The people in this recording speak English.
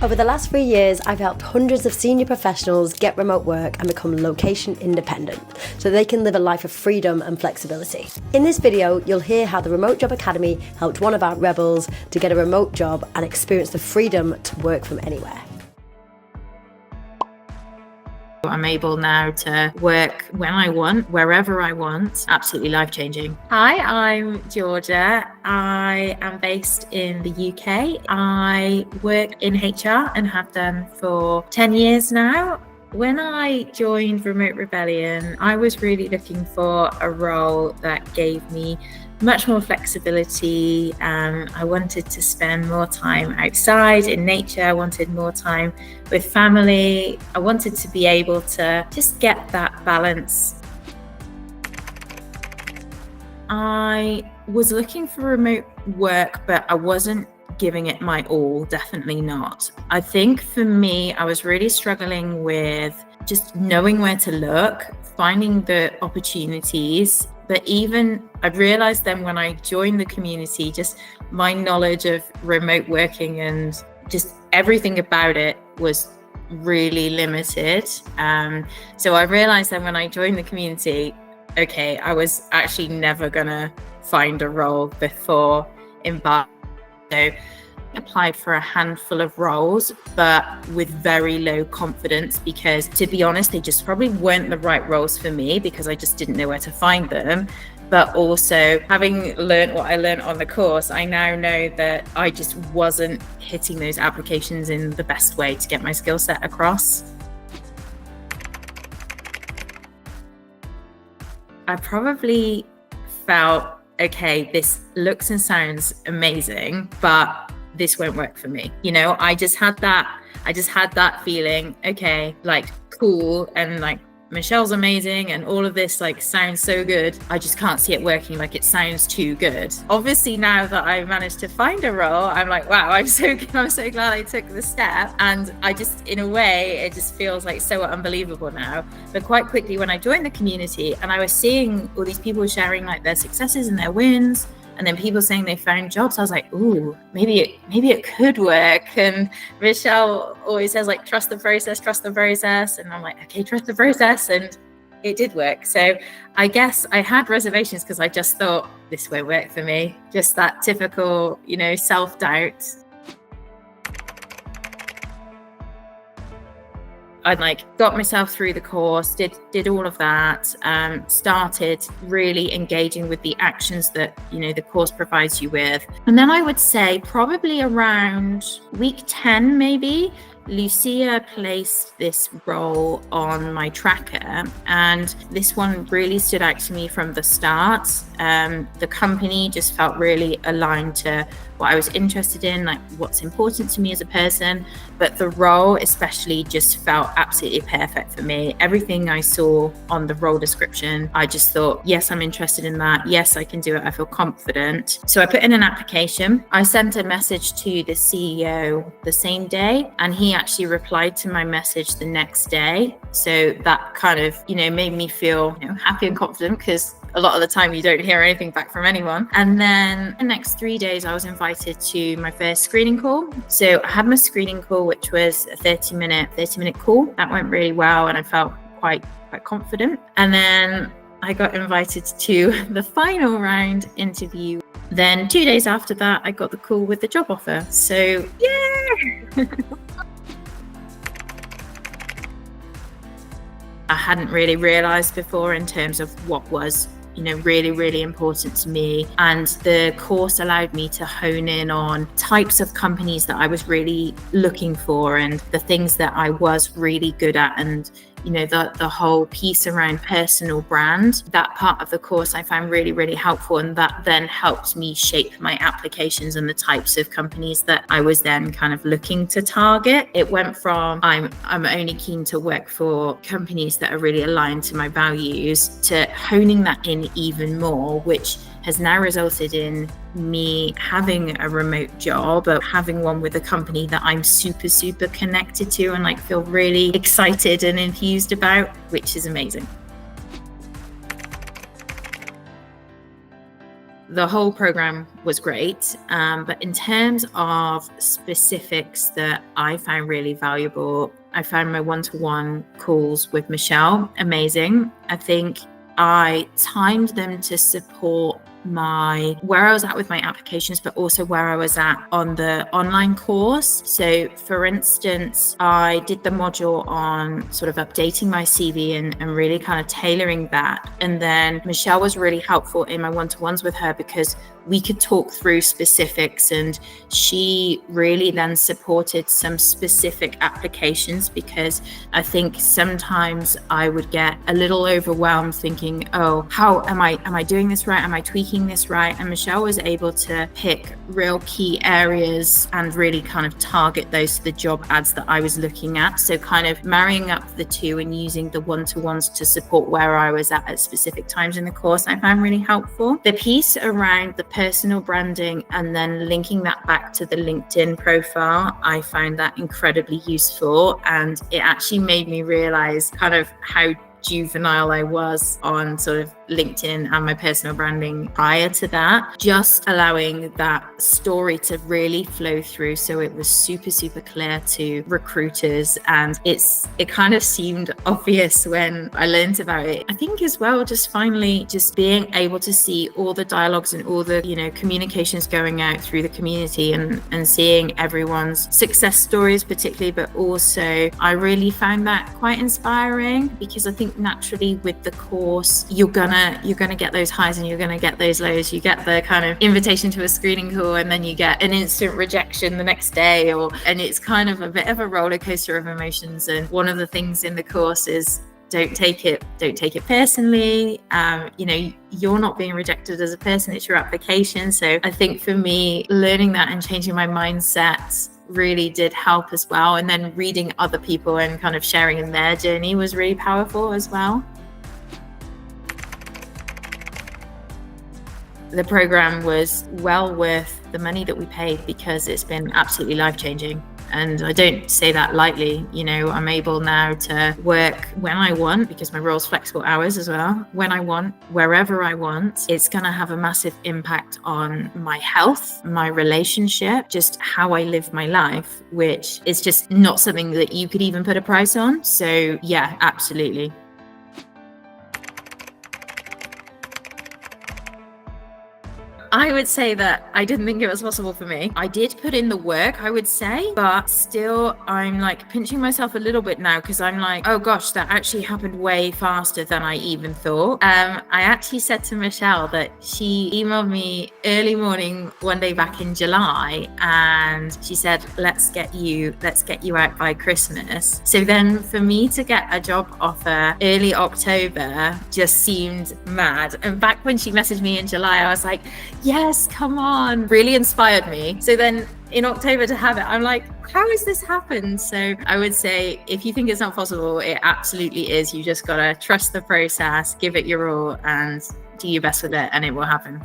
Over the last 3 years, I've helped hundreds of senior professionals get remote work and become location independent, so they can live a life of freedom and flexibility. In this video, you'll hear how the Remote Job Academy helped one of our rebels to get a remote job and experience the freedom to work from anywhere. I'm able now to work when I want, wherever I want. Absolutely life-changing. Hi, I'm Georgia. I am based in the UK. I work in HR and have done for 10 years now. When I joined Remote Rebellion, I was really looking for a role that gave me much more flexibility. I wanted to spend more time outside in nature. I wanted more time with family. I wanted to be able to just get that balance. I was looking for remote work, but I wasn't giving it my all, definitely not. I think for me, I was really struggling with just knowing where to look, finding the opportunities. But even I realized then when I joined the community, just my knowledge of remote working and just everything about it was really limited. So I realized then when I joined the community, okay, I was actually never gonna find a role before embarking. So I applied for a handful of roles, but with very low confidence, because to be honest, they just probably weren't the right roles for me because I just didn't know where to find them. But also, having learned what I learned on the course, I now know that I just wasn't hitting those applications in the best way to get my skill set across. I probably felt, okay, this looks and sounds amazing, but this won't work for me. You know, I just had that feeling, okay, like cool, and like Michelle's amazing and all of this like sounds so good. I just can't see it working, like it sounds too good. Obviously now that I managed to find a role, I'm like, wow, I'm so glad I took the step. And I just, in a way, it just feels like so unbelievable now. But quite quickly when I joined the community and I was seeing all these people sharing like their successes and their wins, and then people saying they found jobs, I was like, ooh, maybe it could work. And Michelle always says like, trust the process. And I'm like, okay, trust the process. And it did work. So I guess I had reservations because I just thought this won't work for me. Just that typical, you know, self-doubt. I like got myself through the course, did all of that, started really engaging with the actions that, you know, the course provides you with. And then I would say probably around week 10, maybe, Lucia placed this role on my tracker, and this one really stood out to me from the start. The company just felt really aligned to what I was interested in, like what's important to me as a person, but the role especially just felt absolutely perfect for me. Everything I saw on the role description, I just thought, yes, I'm interested in that. Yes, I can do it. I feel confident. So I put in an application. I sent a message to the CEO the same day, and he actually replied to my message the next day. So that kind of, you know, made me feel, you know, happy and confident, because a lot of the time you don't hear anything back from anyone. And then the next 3 days I was invited to my first screening call. So I had my screening call, which was a 30 minute call. That went really well and I felt quite confident. And then I got invited to the final round interview. Then 2 days after that, I got the call with the job offer. So yeah. I hadn't really realized before in terms of what was, you know, really, really important to me. And the course allowed me to hone in on types of companies that I was really looking for and the things that I was really good at. And, you know, the whole piece around personal brand, that part of the course I found really, really helpful. And that then helped me shape my applications and the types of companies that I was then kind of looking to target. It went from I'm only keen to work for companies that are really aligned to my values to honing that in even more, which has now resulted in me having a remote job, or having one with a company that I'm super connected to and like feel really excited and enthused about, which is amazing. the whole program was great. But in terms of specifics that I found really valuable, I found my one-to-one calls with Michelle amazing. I think I timed them to support where I was at with my applications, but also where I was at on the online course. So for instance, I did the module on sort of updating my CV and really kind of tailoring that. And then Michelle was really helpful in my one-to-ones with her because we could talk through specifics, and she really then supported some specific applications, because I think sometimes I would get a little overwhelmed thinking, oh, how am I doing this right? Am I tweaking this right? And Michelle was able to pick real key areas and really kind of target those to the job ads that I was looking at. So kind of marrying up the two and using the one-to-ones to support where I was at specific times in the course, I found really helpful. The piece around the personal branding and then linking that back to the LinkedIn profile, I found that incredibly useful, and it actually made me realize kind of how juvenile I was on sort of LinkedIn and my personal branding prior to that, just allowing that story to really flow through. So it was super clear to recruiters, and it kind of seemed obvious when I learned about it. I think as well, just finally just being able to see all the dialogues and all the, communications going out through the community and seeing everyone's success stories particularly, but also I really found that quite inspiring, because I think naturally with the course, you're gonna get those highs and you're gonna get those lows. You get the kind of invitation to a screening call, and then you get an instant rejection the next day, and it's kind of a bit of a roller coaster of emotions. And one of the things in the course is don't take it personally. You're not being rejected as a person, it's your application. So I think for me, learning that and changing my mindset really did help as well. And then reading other people and kind of sharing in their journey was really powerful as well. The program was well worth the money that we paid, because it's been absolutely life-changing. And I don't say that lightly. I'm able now to work when I want, because my role's flexible hours as well, when I want, wherever I want. It's going to have a massive impact on my health, my relationship, just how I live my life, which is just not something that you could even put a price on. So yeah, absolutely. I would say that I didn't think it was possible for me. I did put in the work, I would say, but still I'm like pinching myself a little bit now, because I'm like, oh gosh, that actually happened way faster than I even thought. I actually said to Michelle that she emailed me early morning one day back in July, and she said, let's get you out by Christmas. So then for me to get a job offer early October just seemed mad. And back when she messaged me in July, I was like, yes, come on, really inspired me. So then in October to have it, I'm like, how has this happened? So I would say, if you think it's not possible, it absolutely is. You just gotta trust the process, give it your all, and do your best with it, and it will happen.